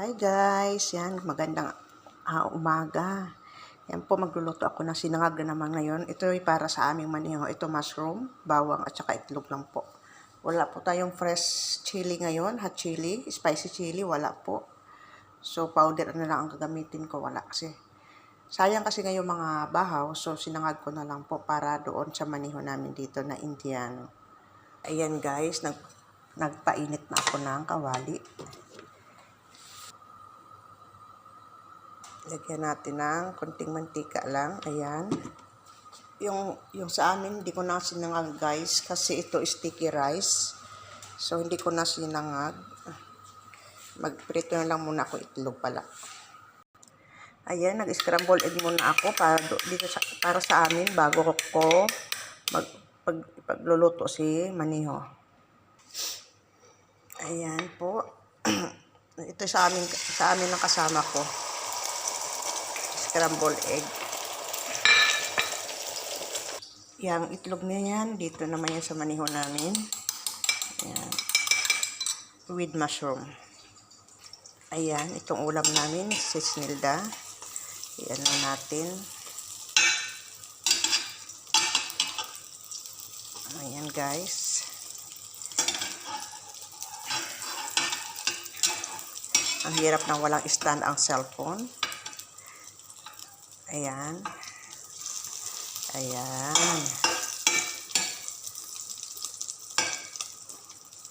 Hi guys, yan magandang umaga. Yan po magluluto ako ng sinangag na naman ngayon. Ito ay para sa aming maniho. Ito mushroom, bawang at saka itlog lang po. Wala po tayong fresh chili ngayon, hot chili, spicy chili, wala po. So powder na lang ang gagamitin ko, wala kasi. Sayang kasi ngayon mga bahaw, so sinangag ko na lang po para doon sa maniho namin dito na Indiano. Ayan guys, nagpainit na ako ng kawali. Lagyan natin ng konting mantika lang. Ayan. Yung sa amin, hindi ko na sinangag guys. Kasi ito sticky rice. So, hindi ko na sinangag. Magprito na lang muna ako itlog pala. Ayan, nag-scramble egg muna ako para sa amin bago ko pagluluto si maniho. Ayan po. Ito sa amin ng kasama ko. Scrambled egg. Yang itlog na yan, dito naman yan sa maniho namin. Ayan. With mushroom. Ayan, itong ulam namin, sisnilda. Ayan na natin. Ayan guys. Ang hirap nang walang stand ang cellphone. Ayan. Ayan.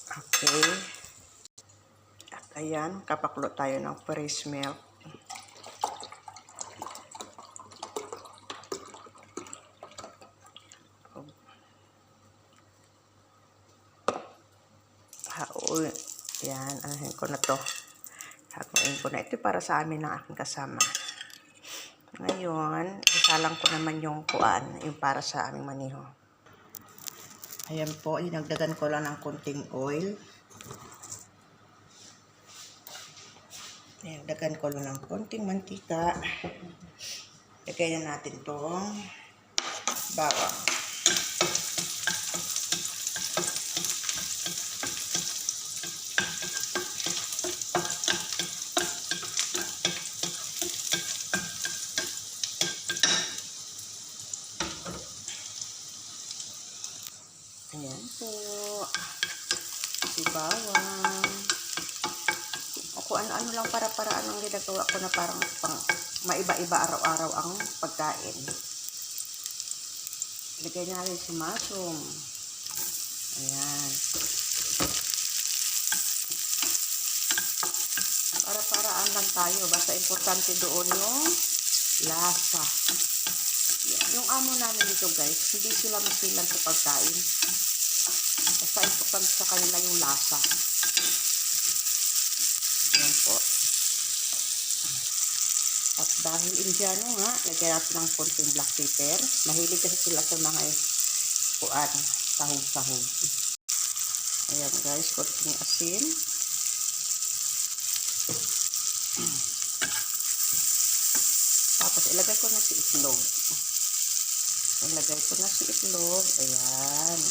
Okay. At ayan, kapakulo tayo ng fresh milk. Ayan, anahin ko na to. Hakuin ko na. Ito para sa amin ng aking kasama. Ngayon, isalang ko naman yung yung para sa aming maniho. Ayan po, dinagdagan ko lang ng konting oil. Dinagdagan ko lang ng konting mantika. Lagyan na natin itong bawang. Ayan po. Si bawang. O kung ano-ano lang para-paraan ang ginagawa ko na parang maiba-iba araw-araw ang pagkain. Lagay na rin si mushroom. Ayan. Para-paraan lang tayo. Basta importante doon yung lasa. Yung amo namin dito guys, hindi sila masilan sa pagkain. Basta importante sa kanila yung lasa. Ayan po. At dahil Indiano nga, lagyan natin ng konting black pepper. Mahilig kasi sila sa mga sahog-sahog. Ayan guys, konting asin. Tapos ilagay ko na si itlog. Ilagay ko na si itlog. Ayan.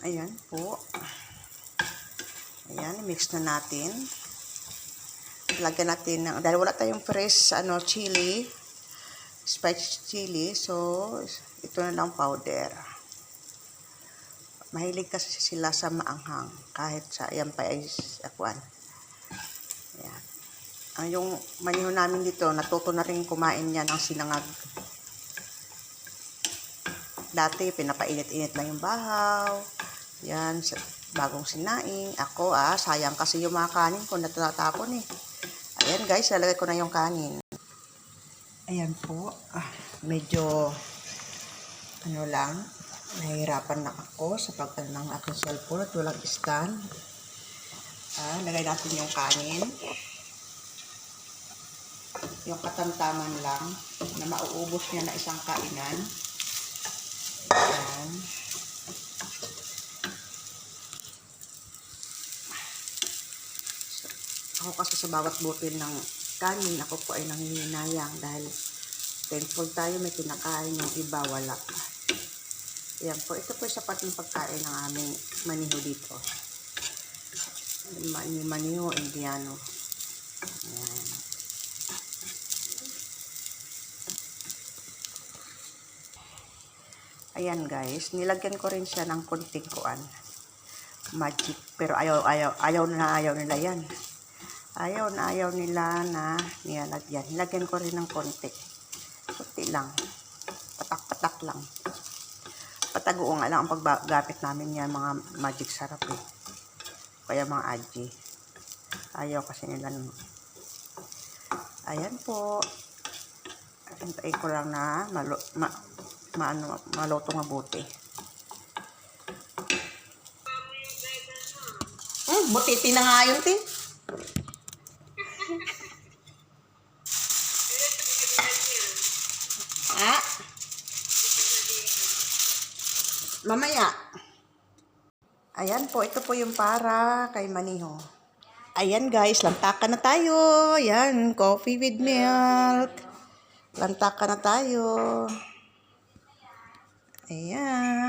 Ayan po. Ayan, mix na natin. Lagyan natin ng, dahil wala tayong fresh chili, spicy chili, so ito na lang powder. Mahilig kasi sila sa maanghang, kahit sa ayan pa ay akuan. Ayan. Yung maniho namin dito, natuto na rin kumain niya ng sinangag. Dati, pinapainit-init lang yung bahaw. Yan, bagong sinaing. Ako, sayang kasi yung mga kanin ko, natatapon eh. Ayan guys, lalagay ko na yung kanin. Ayan po, medyo, nahihirapan na ako sa pagtan ng aking cellphone at walang stand. Lagay natin yung kanin. Yung katamtaman lang, na mauubos niya na isang kainan. Ayan. Ako kasi sa bawat butil ng kanin, ako po ay nangihinayang dahil Thankful tayo may kinakain, yung iba wala. Yan po, ito po sapat ng pagkain ng aming maniho dito. Maniho Indiano. Ayan. Ayan guys, nilagyan ko rin siya ng konting kuan. Magic, pero ayaw nila yan. Ayaw nila na nilagyan. Nilagyan ko rin ng konti. Konti lang. Patak-patak lang. Patago nga lang ang paggamit namin yan, mga magic sarap eh. Kaya mga aji. Ayaw kasi nila nun. Ayan po. Hintayin ko lang na maluto mabuti. Butiti na nga yun, ti. Ah? Mamaya. Ayan po, ito po yung para kay Maniho. Ayan guys, lantakan na tayo. Ayan, coffee with milk. Lantakan na tayo. Ayan.